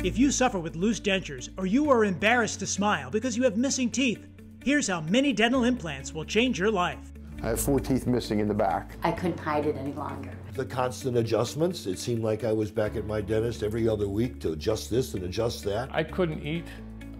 If you suffer with loose dentures or you are embarrassed to smile because you have missing teeth, here's how mini dental implants will change your life. I have 4 teeth missing in the back. I couldn't hide it any longer. The constant adjustments, it seemed like I was back at my dentist every other week to adjust this and adjust that. I couldn't eat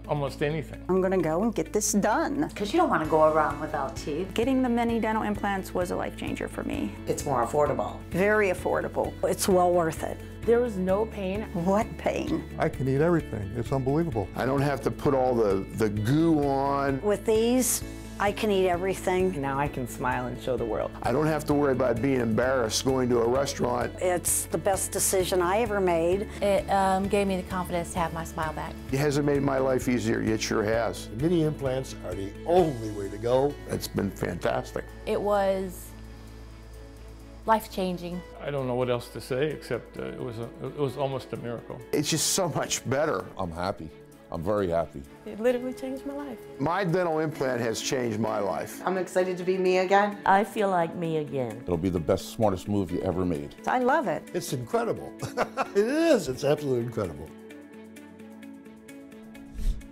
almost anything. I'm gonna go and get this done. Because you don't want to go around without teeth. Getting the mini dental implants was a life changer for me. It's more affordable. Very affordable. It's well worth it. There was no pain. What pain? I can eat everything. It's unbelievable. I don't have to put all the goo on. With these, I can eat everything. Now I can smile and show the world. I don't have to worry about being embarrassed going to a restaurant. It's the best decision I ever made. It gave me the confidence to have my smile back. It hasn't made my life easier, it sure has. The mini implants are the only way to go. It's been fantastic. It was life-changing. I don't know what else to say except it was almost a miracle. It's just so much better. I'm happy. I'm very happy. It literally changed my life. My dental implant has changed my life. I'm excited to be me again. I feel like me again. It'll be the best, smartest move you ever made. I love it. It's incredible. It is. It's absolutely incredible.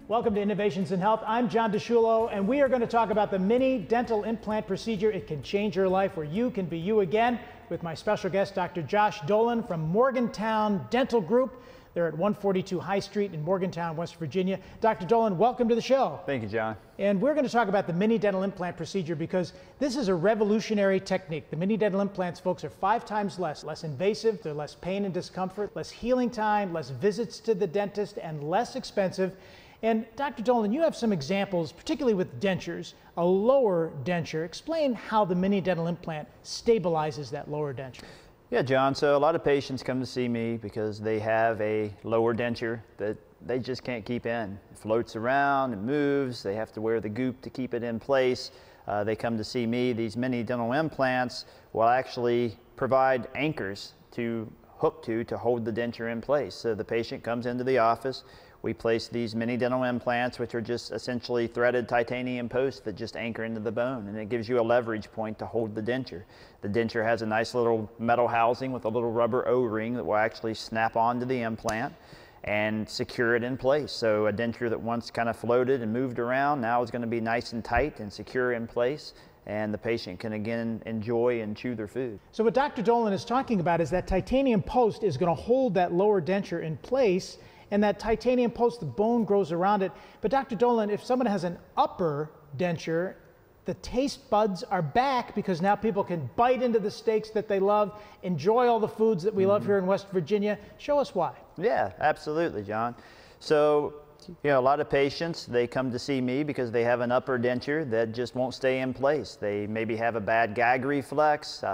Welcome to Innovations in Health. I'm John DeSciullo, and we are going to talk about the mini dental implant procedure. It can change your life where you can be you again with my special guest, Dr. Josh Dolin from Morgantown Dental Group. They're at 142 High Street in Morgantown, West Virginia. Dr. Dolin, welcome to the show. Thank you, John. And we're going to talk about the mini dental implant procedure because this is a revolutionary technique. The mini dental implants, folks, are 5 times less invasive, they're less pain and discomfort, less healing time, less visits to the dentist, and less expensive. And Dr. Dolin, you have some examples, particularly with dentures, a lower denture. Explain how the mini dental implant stabilizes that lower denture. Yeah, John, so a lot of patients come to see me because they have a lower denture that they just can't keep in. It floats around, it moves, they have to wear the goop to keep it in place. They come to see me. These mini dental implants will actually provide anchors to hook to hold the denture in place. So the patient comes into the office, we place these mini dental implants, which are just essentially threaded titanium posts that just anchor into the bone, and it gives you a leverage point to hold the denture. The denture has a nice little metal housing with a little rubber O-ring that will actually snap onto the implant and secure it in place. So a denture that once kind of floated and moved around now is going to be nice and tight and secure in place, and the patient can again enjoy and chew their food. So what Dr. Dolin is talking about is that titanium post is going to hold that lower denture in place, and that titanium post, the bone grows around it. But Dr. Dolin, if someone has an upper denture, the taste buds are back because now people can bite into the steaks that they love, enjoy all the foods that we love here in West Virginia. Show us why. Yeah, absolutely, John. So, you know, a lot of patients, they come to see me because they have an upper denture that just won't stay in place. They maybe have a bad gag reflex.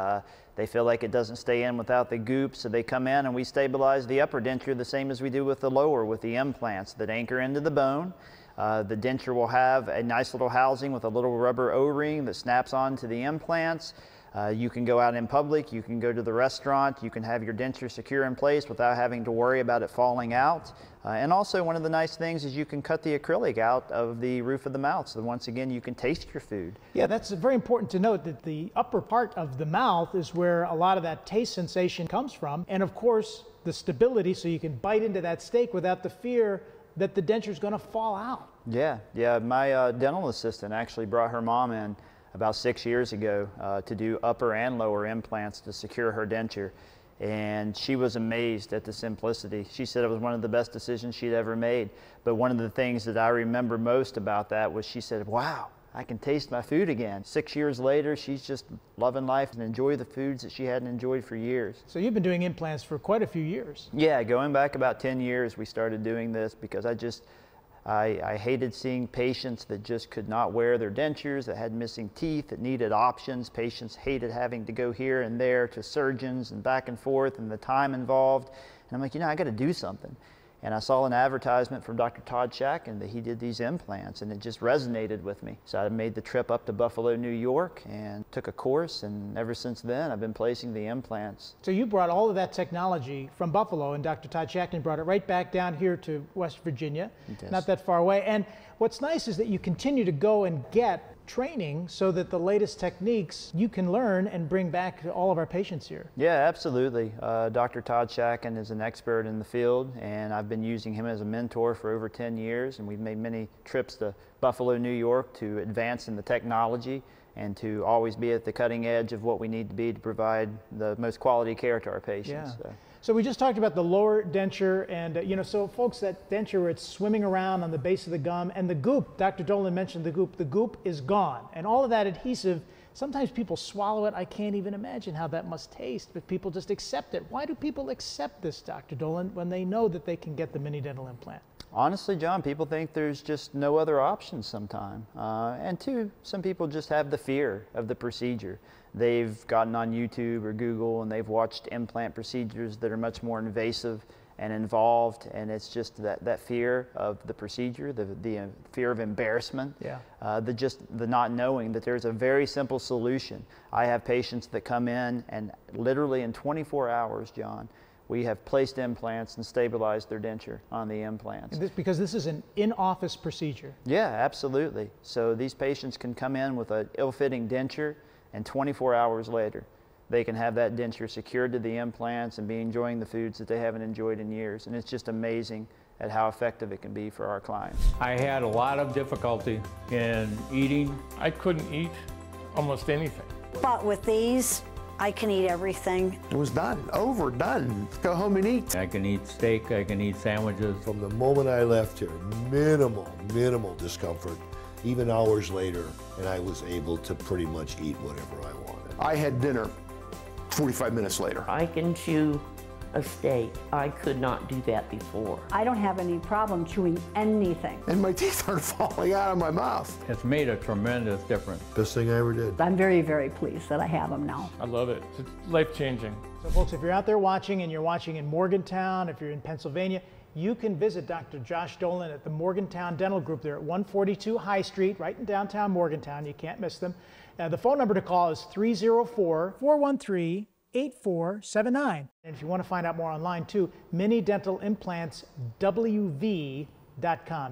They feel like it doesn't stay in without the goop, so they come in and we stabilize the upper denture the same as we do with the lower, with the implants that anchor into the bone. The denture will have a nice little housing with a little rubber O-ring that snaps onto the implants. You can go out in public, you can go to the restaurant, you can have your denture secure in place without having to worry about it falling out. And also one of the nice things is you can cut the acrylic out of the roof of the mouth, so once again you can taste your food. Yeah, that's very important to note that the upper part of the mouth is where a lot of that taste sensation comes from, and of course the stability, so you can bite into that steak without the fear that the denture is going to fall out. Yeah, my dental assistant actually brought her mom in about 6 years ago to do upper and lower implants to secure her denture. And she was amazed at the simplicity. She said it was one of the best decisions she'd ever made. But one of the things that I remember most about that was she said, wow, I can taste my food again. 6 years later, she's just loving life and enjoy the foods that she hadn't enjoyed for years. So you've been doing implants for quite a few years. Yeah, going back about 10 years, we started doing this because I hated seeing patients that just could not wear their dentures, that had missing teeth, that needed options. Patients hated having to go here and there to surgeons and back and forth and the time involved. And I'm like, you know, I got to do something. And I saw an advertisement from Dr. Todd Shacken that he did these implants, and it just resonated with me. So I made the trip up to Buffalo, New York, and took a course, and ever since then I've been placing the implants. So you brought all of that technology from Buffalo, and Dr. Todd Shacken brought it right back down here to West Virginia, not that far away. And what's nice is that you continue to go and get training so that the latest techniques you can learn and bring back to all of our patients here. Yeah, absolutely. Dr. Todd Shacken is an expert in the field, and I've been using him as a mentor for over 10 years, and we've made many trips to Buffalo, New York to advance in the technology and to always be at the cutting edge of what we need to be to provide the most quality care to our patients. Yeah. So we just talked about the lower denture, and you know, so folks, that denture where it's swimming around on the base of the gum, and the goop, Dr. Dolin mentioned the goop is gone. And all of that adhesive, sometimes people swallow it. I can't even imagine how that must taste, but people just accept it. Why do people accept this, Dr. Dolin, when they know that they can get the mini dental implant? Honestly, John, people think there's just no other options sometime. And two, some people just have the fear of the procedure. They've gotten on YouTube or Google and they've watched implant procedures that are much more invasive and involved, and it's just that fear of the procedure, the fear of embarrassment, the not knowing that there's a very simple solution. I have patients that come in and literally in 24 hours, John, we have placed implants and stabilized their denture on the implants. Because this is an in-office procedure. Yeah, absolutely. So these patients can come in with an ill-fitting denture, and 24 hours later, they can have that denture secured to the implants and be enjoying the foods that they haven't enjoyed in years. And it's just amazing at how effective it can be for our clients. I had a lot of difficulty in eating. I couldn't eat almost anything. But with these, I can eat everything. It was done, over, done. Let's go home and eat. I can eat steak, I can eat sandwiches. From the moment I left here, minimal discomfort, even hours later, and I was able to pretty much eat whatever I wanted. I had dinner 45 minutes later. I can chew a steak. I could not do that before. I don't have any problem chewing anything. And my teeth aren't falling out of my mouth. It's made a tremendous difference. Best thing I ever did. I'm very, very pleased that I have them now. I love it. It's life-changing. So folks, if you're out there watching and you're watching in Morgantown, if you're in Pennsylvania, you can visit Dr. Josh Dolin at the Morgantown Dental Group. They're at 142 High Street, right in downtown Morgantown. You can't miss them. The phone number to call is 304-413-8479. And if you want to find out more online too, Mini Dental Implants WV.com.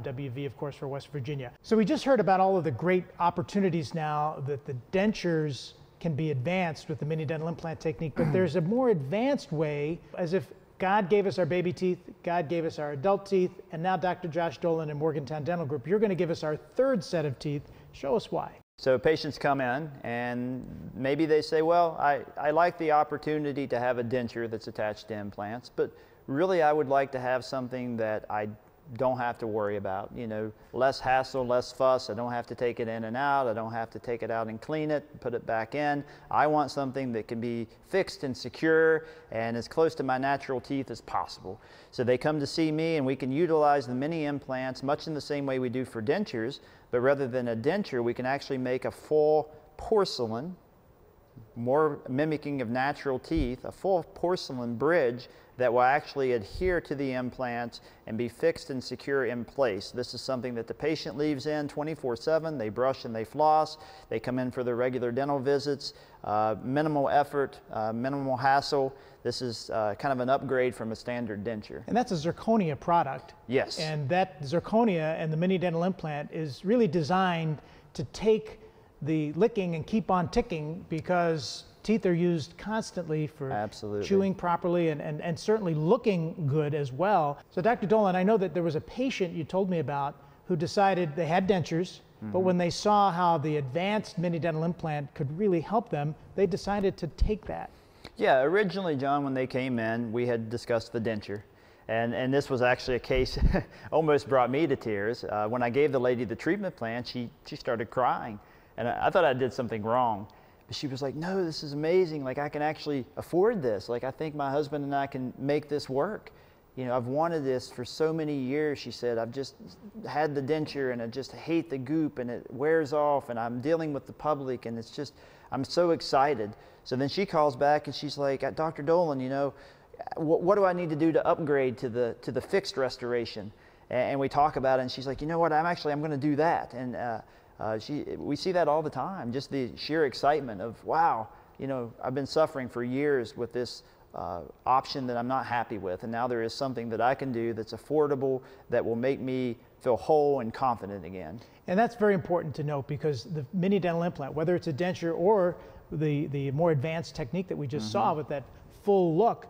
WV, of course, for West Virginia. So we just heard about all of the great opportunities now that the dentures can be advanced with the mini dental implant technique, but there's a more advanced way, as if God gave us our baby teeth, God gave us our adult teeth, and now Dr. Josh Dolin and Morgantown Dental Group, you're going to give us our third set of teeth. Show us why. So patients come in and maybe they say, well, I like the opportunity to have a denture that's attached to implants, but really I would like to have something that I don't have to worry about, you know, less hassle, less fuss. I don't have to take it in and out. I don't have to take it out and clean it, put it back in. I want something that can be fixed and secure and as close to my natural teeth as possible. So they come to see me and we can utilize the mini implants much in the same way we do for dentures, but rather than a denture, we can actually make a full porcelain, more mimicking of natural teeth, a full porcelain bridge that will actually adhere to the implants and be fixed and secure in place. This is something that the patient leaves in 24/7. They brush and they floss. They come in for their regular dental visits. Minimal effort, minimal hassle. This is kind of an upgrade from a standard denture. And that's a zirconia product. Yes. And that zirconia and the mini dental implant is really designed to take the licking and keep on ticking, because teeth are used constantly for chewing properly and certainly looking good as well. So Dr. Dolin, I know that there was a patient you told me about who decided they had dentures, but when they saw how the advanced mini dental implant could really help them, they decided to take that. Yeah, originally, John, when they came in, we had discussed the denture. And this was actually a case almost brought me to tears. When I gave the lady the treatment plan, she started crying. And I thought I did something wrong. But she was like, no, this is amazing. Like, I can actually afford this. Like, I think my husband and I can make this work. You know, I've wanted this for so many years, she said. I've just had the denture and I just hate the goop and it wears off and I'm dealing with the public and it's just, I'm so excited. So then she calls back and she's like, Dr. Dolin, you know, what do I need to do to upgrade to the fixed restoration? And we talk about it and she's like, you know what, I'm going to do that. And we see that all the time, just the sheer excitement of, wow, you know, I've been suffering for years with this option that I'm not happy with, and now there is something that I can do that's affordable, that will make me feel whole and confident again. And that's very important to note, because the mini dental implant, whether it's a denture or the more advanced technique that we just saw with that full look,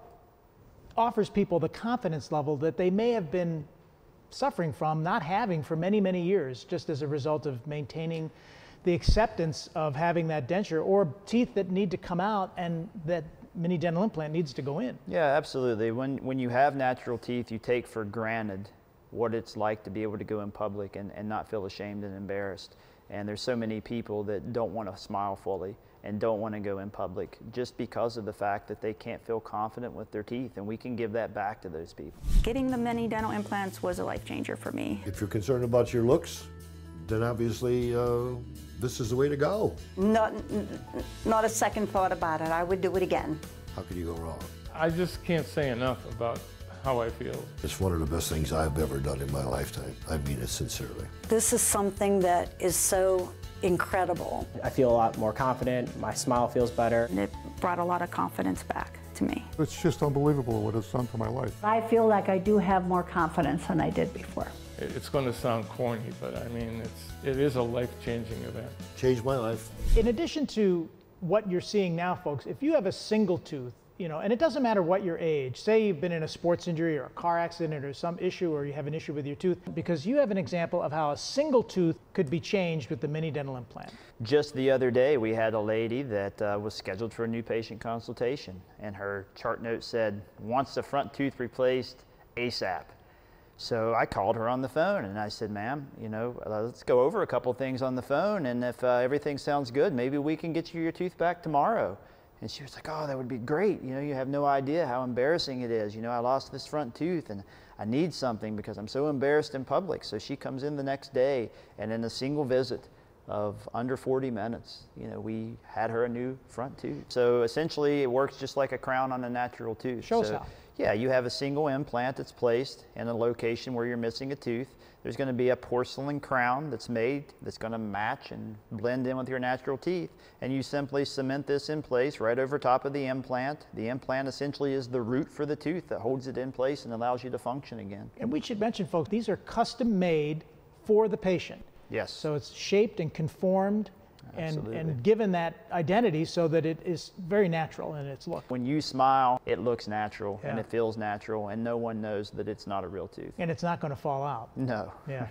offers people the confidence level that they may have been suffering from not having for many, many years, just as a result of maintaining the acceptance of having that denture or teeth that need to come out, and that mini dental implant needs to go in. Yeah, absolutely. When you have natural teeth, you take for granted what it's like to be able to go in public and not feel ashamed and embarrassed. And there's so many people that don't want to smile fully and don't want to go in public just because of the fact that they can't feel confident with their teeth, and we can give that back to those people. Getting the mini dental implants was a life changer for me. If you're concerned about your looks, then obviously this is the way to go. Not a second thought about it. I would do it again. How could you go wrong? I just can't say enough about how I feel. It's one of the best things I've ever done in my lifetime. I mean it sincerely. This is something that is so incredible. I feel a lot more confident. My smile feels better. And it brought a lot of confidence back to me. It's just unbelievable what it's done to my life. I feel like I do have more confidence than I did before. It's going to sound corny, but I mean, it is a life-changing event. Changed my life. In addition to what you're seeing now, folks, if you have a single tooth, and it doesn't matter what your age, say you've been in a sports injury or a car accident or some issue, or you have an issue with your tooth, because you have an example of how a single tooth could be changed with the mini dental implant. Just the other day, we had a lady that was scheduled for a new patient consultation, and her chart note said, wants the front tooth replaced ASAP. So I called her on the phone and I said, ma'am, let's go over a couple things on the phone, and if everything sounds good, maybe we can get you your tooth back tomorrow. And she was like, oh, that would be great. You have no idea how embarrassing it is. I lost this front tooth and I need something because I'm so embarrassed in public. So she comes in the next day, and in a single visit of under 40 minutes, we had her a new front tooth. So essentially it works just like a crown on a natural tooth. Show us how. Yeah, you have a single implant that's placed in a location where you're missing a tooth. There's going to be a porcelain crown that's made that's going to match and blend in with your natural teeth. And you simply cement this in place right over top of the implant. The implant essentially is the root for the tooth that holds it in place and allows you to function again. And we should mention, folks, these are custom made for the patient. Yes. So it's shaped and conformed and given that identity so that it is very natural in its look. When you smile, it looks natural and it feels natural, and no one knows that it's not a real tooth. And it's not going to fall out. No. Yeah.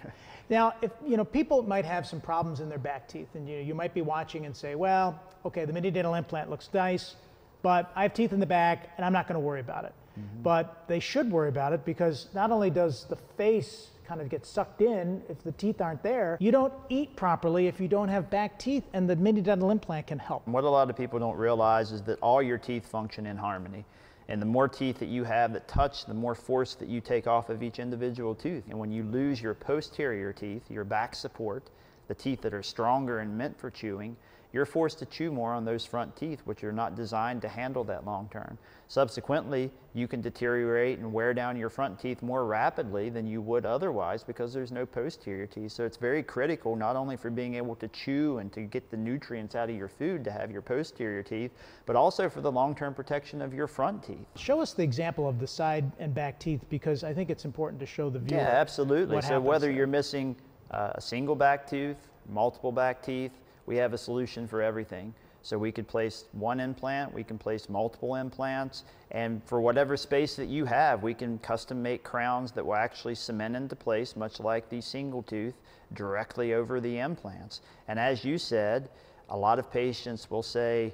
Now, if people might have some problems in their back teeth, and you might be watching and say, well, okay, the mini dental implant looks nice, but I have teeth in the back and I'm not going to worry about it. But they should worry about it, because not only does the face kind of get sucked in if the teeth aren't there, you don't eat properly if you don't have back teeth, and the mini dental implant can help. What a lot of people don't realize is that all your teeth function in harmony. And the more teeth that you have that touch, the more force that you take off of each individual tooth. And when you lose your posterior teeth, your back support, the teeth that are stronger and meant for chewing, you're forced to chew more on those front teeth, which are not designed to handle that long term. Subsequently, you can deteriorate and wear down your front teeth more rapidly than you would otherwise, because there's no posterior teeth. So it's very critical, not only for being able to chew and to get the nutrients out of your food, to have your posterior teeth, but also for the long-term protection of your front teeth. Show us the example of the side and back teeth, because I think it's important to show the viewer. Yeah, absolutely. So whether there. you're missing a single back tooth, multiple back teeth, we have a solution for everything. So we could place one implant, we can place multiple implants, and for whatever space that you have, we can custom make crowns that will actually cement into place, much like the single tooth, directly over the implants. And as you said, a lot of patients will say,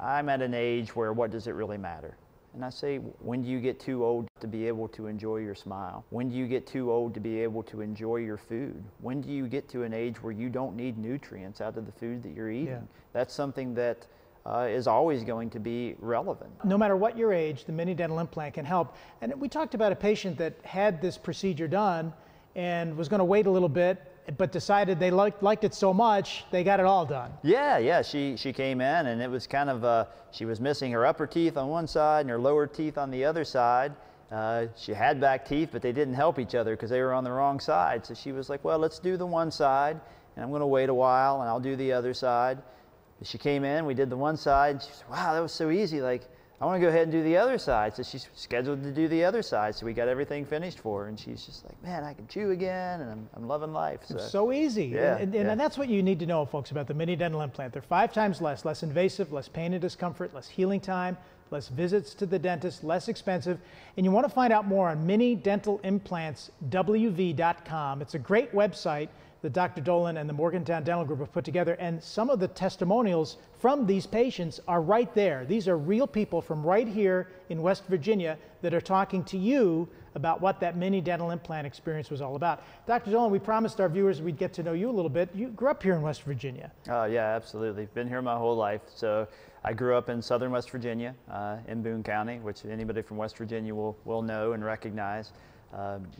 I'm at an age where what does it really matter? And I say, when do you get too old to be able to enjoy your smile? When do you get too old to be able to enjoy your food? When do you get to an age where you don't need nutrients out of the food that you're eating? Yeah. That's something that is always going to be relevant. No matter what your age, the mini dental implant can help. And we talked about a patient that had this procedure done and was going to wait a little bit, but decided they liked it so much, they got it all done. Yeah, she came in, and it was kind of, she was missing her upper teeth on one side and her lower teeth on the other side. She had back teeth, but they didn't help each other because they were on the wrong side. So she was like, well, let's do the one side, and I'm going to wait a while, and I'll do the other side. She came in, we did the one side, and she said, wow, that was so easy. Like, I want to go ahead and do the other side. So she's scheduled to do the other side. So we got everything finished for her. And she's just like, man, I can chew again, and I'm loving life. So. It's so easy. Yeah, and that's what you need to know, folks, about the mini dental implant. They're 5 times less invasive, less pain and discomfort, less healing time, less visits to the dentist, less expensive. And you want to find out more on minidentalimplantswv.com. It's a great website that Dr. Dolin and the Morgantown Dental Group have put together, and some of the testimonials from these patients are right there. These are real people from right here in West Virginia that are talking to you about what that mini dental implant experience was all about. Dr. Dolin, we promised our viewers we'd get to know you a little bit. You grew up here in West Virginia. Oh yeah, absolutely. Been here my whole life. So I grew up in southern West Virginia, in Boone County, which anybody from West Virginia will know and recognize.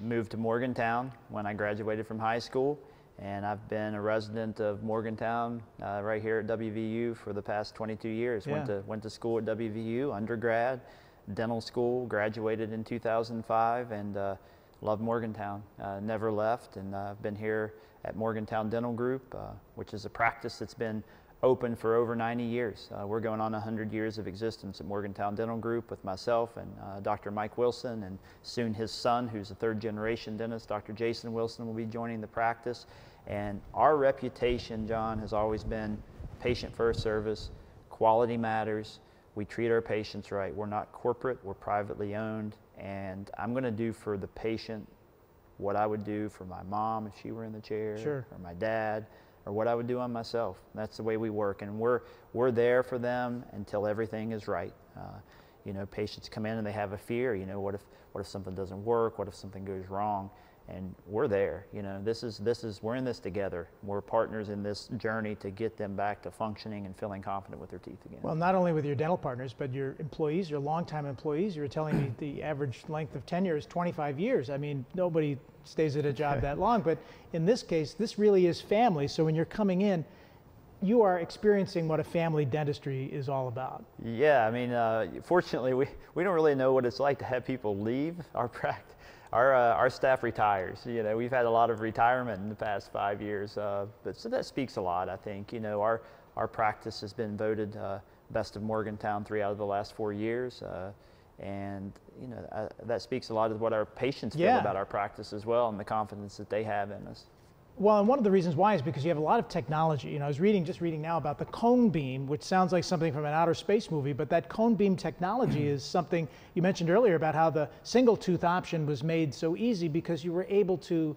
Moved to Morgantown when I graduated from high school. And I've been a resident of Morgantown right here at WVU for the past 22 years. Yeah. Went to school at WVU, undergrad, dental school, graduated in 2005, and love Morgantown. Never left, and I've been here at Morgantown Dental Group, which is a practice that's been open for over 90 years. We're going on 100 years of existence at Morgantown Dental Group with myself and Dr. Mike Wilson, and soon his son, who's a 3rd-generation dentist, Dr. Jason Wilson, will be joining the practice. And our reputation, John, has always been patient-first service, quality matters. We treat our patients right. We're not corporate, we're privately owned, and I'm going to do for the patient what I would do for my mom if she were in the chair, Sure. or my dad, or what I would do on myself. That's the way we work, and we're there for them until everything is right. You know, patients come in and they have a fear. You know, what if something doesn't work? What if something goes wrong? And we're there. You know, we're in this together. We're partners in this journey to get them back to functioning and feeling confident with their teeth again. Well, not only with your dental partners, but your employees, your longtime employees. You were telling me the average length of tenure is 25 years. I mean, nobody stays at a job that long, but in this case, this really is family. So when you're coming in, you are experiencing what a family dentistry is all about. Yeah, I mean, fortunately, we don't really know what it's like to have people leave our practice. Our staff retires. You know, we've had a lot of retirement in the past 5 years, but so that speaks a lot, I think. You know, our practice has been voted best of Morgantown 3 out of the last 4 years, and you know, that speaks a lot of what our patients feel about our practice as well, and the confidence that they have in us. Well, and one of the reasons why is because you have a lot of technology. You know, I was just reading now about the cone beam, which sounds like something from an outer space movie, but that cone beam technology is something you mentioned earlier about how the single tooth option was made so easy because you were able to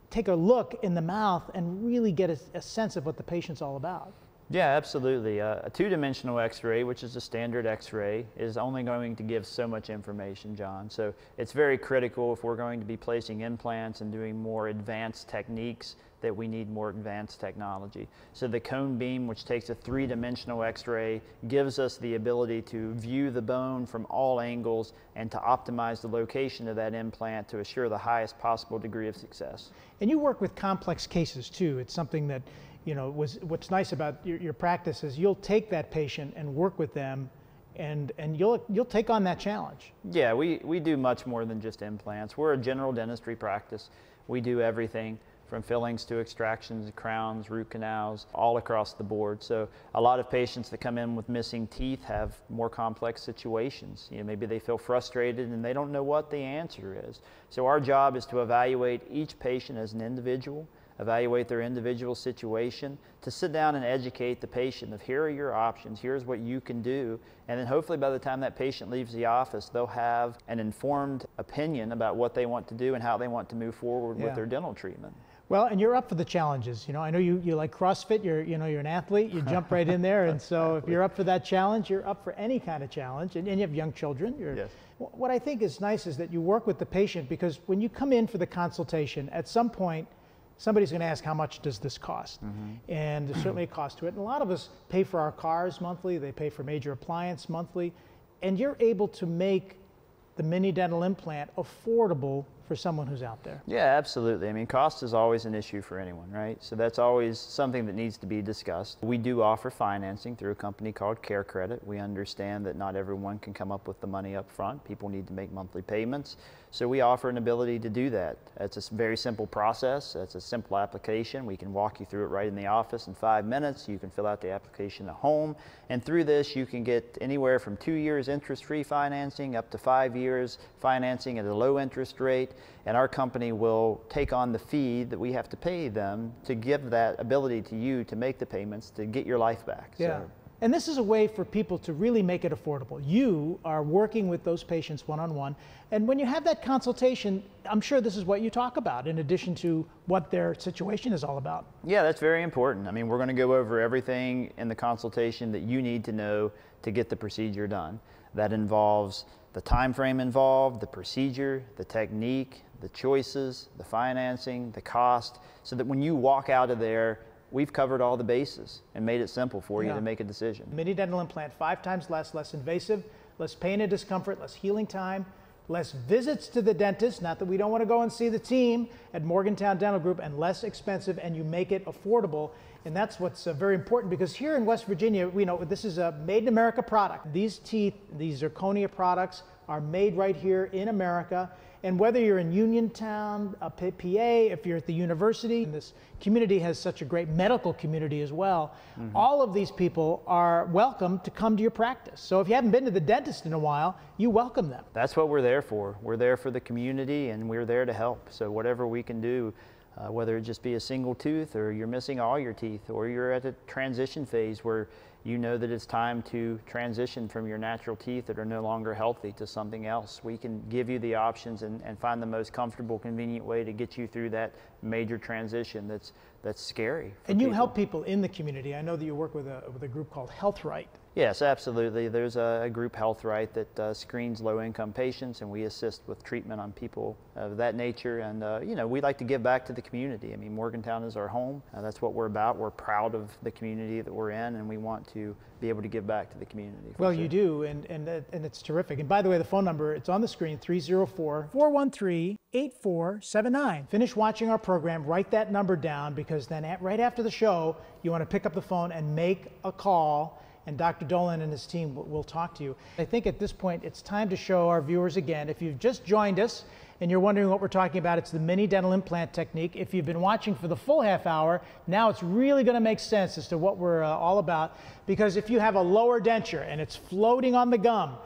take a look in the mouth and really get a sense of what the patient's all about. Yeah, absolutely. A 2-dimensional X-ray, which is a standard X-ray, is only going to give so much information, John. So it's very critical if we're going to be placing implants and doing more advanced techniques that we need more advanced technology. So the cone beam, which takes a 3-dimensional X-ray, gives us the ability to view the bone from all angles and to optimize the location of that implant to assure the highest possible degree of success. And you work with complex cases too. It's something that, you know, what's nice about your practice is you'll take that patient and work with them, and you'll take on that challenge. Yeah, we do much more than just implants. We're a general dentistry practice. We do everything from fillings to extractions, crowns, root canals, all across the board. So a lot of patients that come in with missing teeth have more complex situations. You know, maybe they feel frustrated and they don't know what the answer is. So our job is to evaluate each patient as an individual, evaluate their individual situation, to sit down and educate the patient of here are your options, here's what you can do, and then hopefully by the time that patient leaves the office, they'll have an informed opinion about what they want to do and how they want to move forward with their dental treatment. Well, and you're up for the challenges. You know, I know you like CrossFit, you're an athlete, you jump right in there, and so if you're up for that challenge, you're up for any kind of challenge, and you have young children. Yes. What I think is nice is that you work with the patient, because when you come in for the consultation, at some point, somebody's going to ask, how much does this cost? And there's certainly a cost to it. And a lot of us pay for our cars monthly, they pay for major appliance monthly, and you're able to make the mini dental implant affordable for someone who's out there? Yeah, absolutely. I mean, cost is always an issue for anyone, right? So that's always something that needs to be discussed. We do offer financing through a company called Care Credit. We understand that not everyone can come up with the money up front. People need to make monthly payments. So we offer an ability to do that. It's a very simple process. It's a simple application. We can walk you through it right in the office in 5 minutes. You can fill out the application at home. And through this, you can get anywhere from 2 years interest-free financing up to 5 years financing at a low interest rate. And our company will take on the fee that we have to pay them to give that ability to you to make the payments to get your life back. Yeah. So, and this is a way for people to really make it affordable. You are working with those patients one-on-one, and when you have that consultation, I'm sure this is what you talk about in addition to what their situation is all about. yeah, that's very important. I mean, we're going to go over everything in the consultation that you need to know to get the procedure done. That involves the time frame involved, the procedure, the technique, the choices, the financing, the cost, so that when you walk out of there, we've covered all the bases and made it simple for you to make a decision. Mini dental implant, 5 times less invasive, less pain and discomfort, less healing time, less visits to the dentist, not that we don't want to go and see the team at Morgantown Dental Group, and less expensive, and you make it affordable. And that's what's very important, because here in West Virginia, we know this is a made in America product. These teeth, these zirconia products, are made right here in America. And whether you're in Uniontown, PA, if you're at the university, and this community has such a great medical community as well, all of these people are welcome to come to your practice. So if you haven't been to the dentist in a while, you welcome them. That's what we're there for. We're there for the community, and we're there to help. So whatever we can do, whether it just be a single tooth, or you're missing all your teeth, or you're at a transition phase where you know that it's time to transition from your natural teeth that are no longer healthy to something else, we can give you the options and find the most comfortable, convenient way to get you through that major transition that's scary. And you help people in the community. I know that you work with a group called Health Right. Yes, absolutely. There's a group, Health Right, that screens low-income patients, and we assist with treatment on people of that nature. And you know, we like to give back to the community. I mean, Morgantown is our home. That's what we're about. We're proud of the community that we're in, and we want to be able to give back to the community. Well, you do, and it's terrific. And by the way, the phone number, it's on the screen, 304-413-8479. Finish watching our program, write that number down, because then right after the show, you want to pick up the phone and make a call, and Dr. Dolin and his team will talk to you. I think at this point, it's time to show our viewers again. If you've just joined us and you're wondering what we're talking about, it's the mini dental implant technique. If you've been watching for the full half hour, now it's really going to make sense as to what we're all about. Because if you have a lower denture and it's floating on the gum,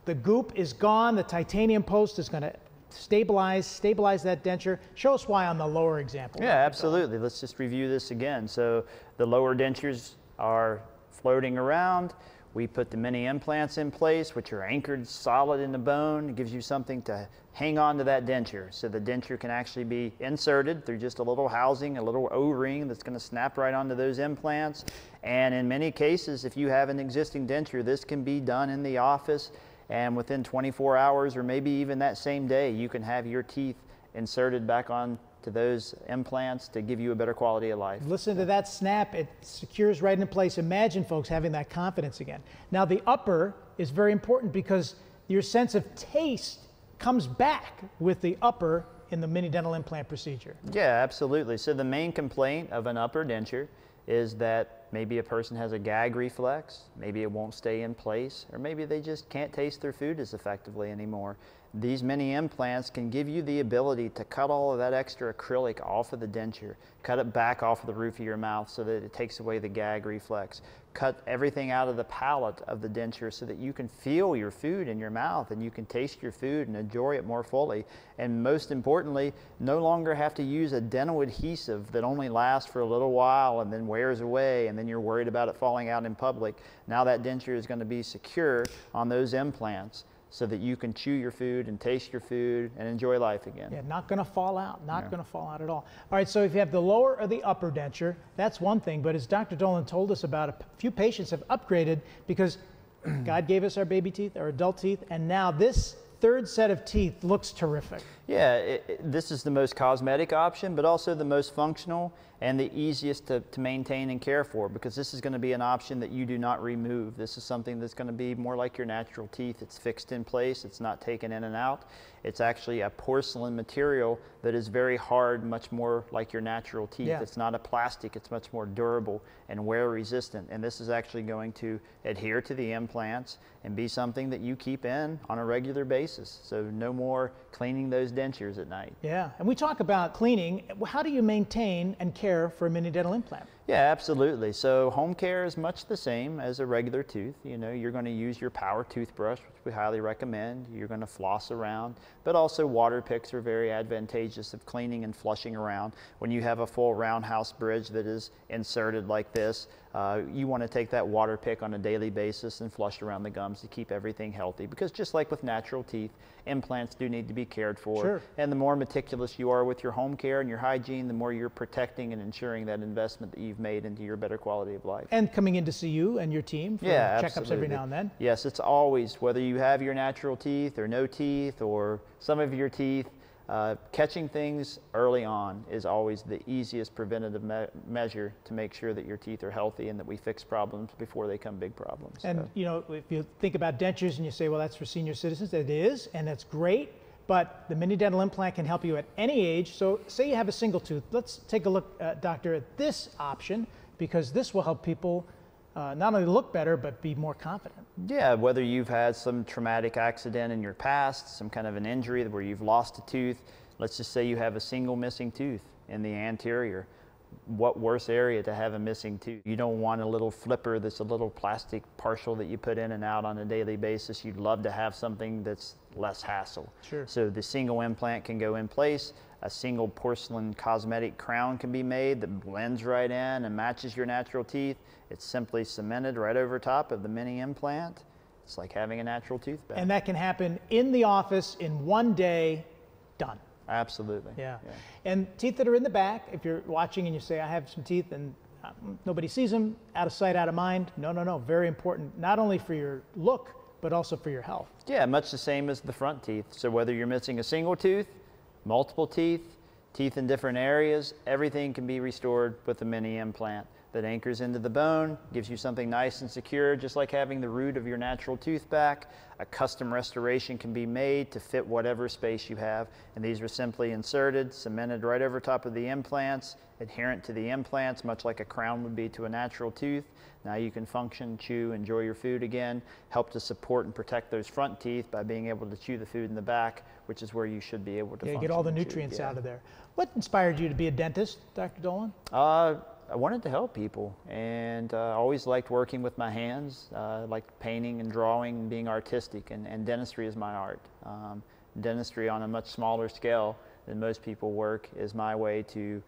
the goop is gone, the titanium post is going to stabilize that denture. Show us why on the lower example. Yeah, absolutely. Let's just review this again. So the lower dentures are floating around. We put the mini implants in place, which are anchored solid in the bone. It gives you something to hang on to that denture. So the denture can actually be inserted through just a little housing, a little O-ring that's going to snap right onto those implants. And in many cases, if you have an existing denture, this can be done in the office, and within 24 hours or maybe even that same day, you can have your teeth inserted back on to those implants to give you a better quality of life. Listen to that snap, it secures right into place. Imagine, folks, having that confidence again. Now, the upper is very important because your sense of taste comes back with the upper in the mini dental implant procedure. Yeah, absolutely. So the main complaint of an upper denture is that maybe a person has a gag reflex, maybe it won't stay in place, or maybe they just can't taste their food as effectively anymore. These mini implants can give you the ability to cut all of that extra acrylic off of the denture, cut it back off of the roof of your mouth so that it takes away the gag reflex, cut everything out of the palate of the denture so that you can feel your food in your mouth and you can taste your food and enjoy it more fully. And most importantly, no longer have to use a dental adhesive that only lasts for a little while and then wears away, and then you're worried about it falling out in public. Now that denture is going to be secure on those implants, so that you can chew your food and taste your food and enjoy life again. Yeah, not going to fall out, not going to fall out at all. All right, so if you have the lower or the upper denture, that's one thing, but as Dr. Dolin told us about, a few patients have upgraded because God gave us our baby teeth, our adult teeth, and now this third set of teeth looks terrific. Yeah, this is the most cosmetic option, but also the most functional and the easiest to maintain and care for, because this is going to be an option that you do not remove. This is something that's going to be more like your natural teeth. It's fixed in place. It's not taken in and out. It's actually a porcelain material that is very hard, much more like your natural teeth. Yeah. It's not a plastic. It's much more durable and wear resistant. And this is actually going to adhere to the implants and be something that you keep in on a regular basis. So no more cleaning those dentures at night. Yeah, and we talk about cleaning. How do you maintain and care for a mini dental implant? Yeah, absolutely. So home care is much the same as a regular tooth. You know, you're going to use your power toothbrush, which we highly recommend. You're going to floss around, but also water picks are very advantageous of cleaning and flushing around. When you have a full roundhouse bridge that is inserted like this, you want to take that water pick on a daily basis and flush around the gums to keep everything healthy, because just like with natural teeth, implants do need to be cared for. Sure. And the more meticulous you are with your home care and your hygiene, the more you're protecting and ensuring that investment that you've made into your better quality of life. And coming in to see you and your team for checkups every now and then. Yes, it's always, whether you have your natural teeth or no teeth or some of your teeth, catching things early on is always the easiest preventative measure to make sure that your teeth are healthy and that we fix problems before they become big problems. And you know, if you think about dentures and you say, well, that's for senior citizens, it is, and that's great, but the mini dental implant can help you at any age. So say you have a single tooth. Let's take a look, doctor, at this option, because this will help people not only look better, but be more confident. Yeah, whether you've had some traumatic accident in your past, some kind of an injury where you've lost a tooth, let's just say you have a single missing tooth in the anterior. What worse area to have a missing tooth? You don't want a little flipper that's a little plastic partial that you put in and out on a daily basis. You'd love to have something that's less hassle. Sure. So the single implant can go in place. A single porcelain cosmetic crown can be made that blends right in and matches your natural teeth. It's simply cemented right over top of the mini implant. It's like having a natural tooth back. And that can happen in the office in one day, done. Absolutely. Yeah. And teeth that are in the back, if you're watching and you say, I have some teeth and nobody sees them, out of sight, out of mind. No, very important, not only for your look, but also for your health. Yeah, much the same as the front teeth. So whether you're missing a single tooth, multiple teeth, teeth in different areas, everything can be restored with the mini implant that anchors into the bone, gives you something nice and secure, just like having the root of your natural tooth back. A custom restoration can be made to fit whatever space you have, and these are simply inserted, cemented right over top of the implants, adherent to the implants, much like a crown would be to a natural tooth. Now you can function, chew, enjoy your food again, help to support and protect those front teeth by being able to chew the food in the back, which is where you should be able to function. Get all the nutrients out of there. What inspired you to be a dentist, Dr. Dolin? I wanted to help people, and I always liked working with my hands. I liked painting and drawing and being artistic, and dentistry is my art. Dentistry on a much smaller scale than most people work is my way to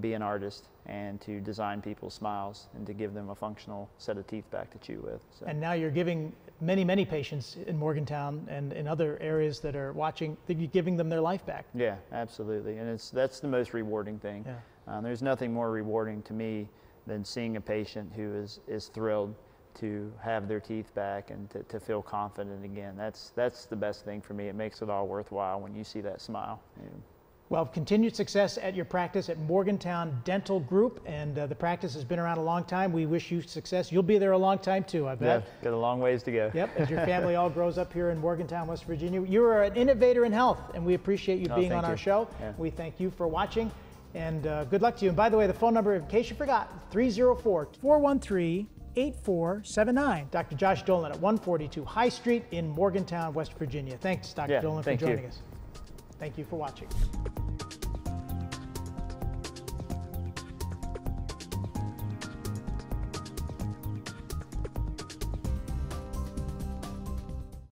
be an artist and to design people's smiles and to give them a functional set of teeth back to chew with. So. And now you're giving many patients in Morgantown and in other areas that are watching, you're giving them their life back. Yeah, absolutely, and that's the most rewarding thing. Yeah. There's nothing more rewarding to me than seeing a patient who is thrilled to have their teeth back and to feel confident again. That's the best thing for me. It makes it all worthwhile when you see that smile. Yeah. Well, continued success at your practice at Morgantown Dental Group, and the practice has been around a long time. We wish you success. You'll be there a long time too, I bet. Yeah, got a long ways to go. Yep, as your family all grows up here in Morgantown, West Virginia. You are an innovator in health, and we appreciate you being on our show. Yeah. We thank you for watching, and good luck to you. And by the way, the phone number, in case you forgot, 304-413-8479. Dr. Josh Dolin at 142 High Street in Morgantown, West Virginia. Thanks, Dr. Dolin, for joining us. Thank you for watching.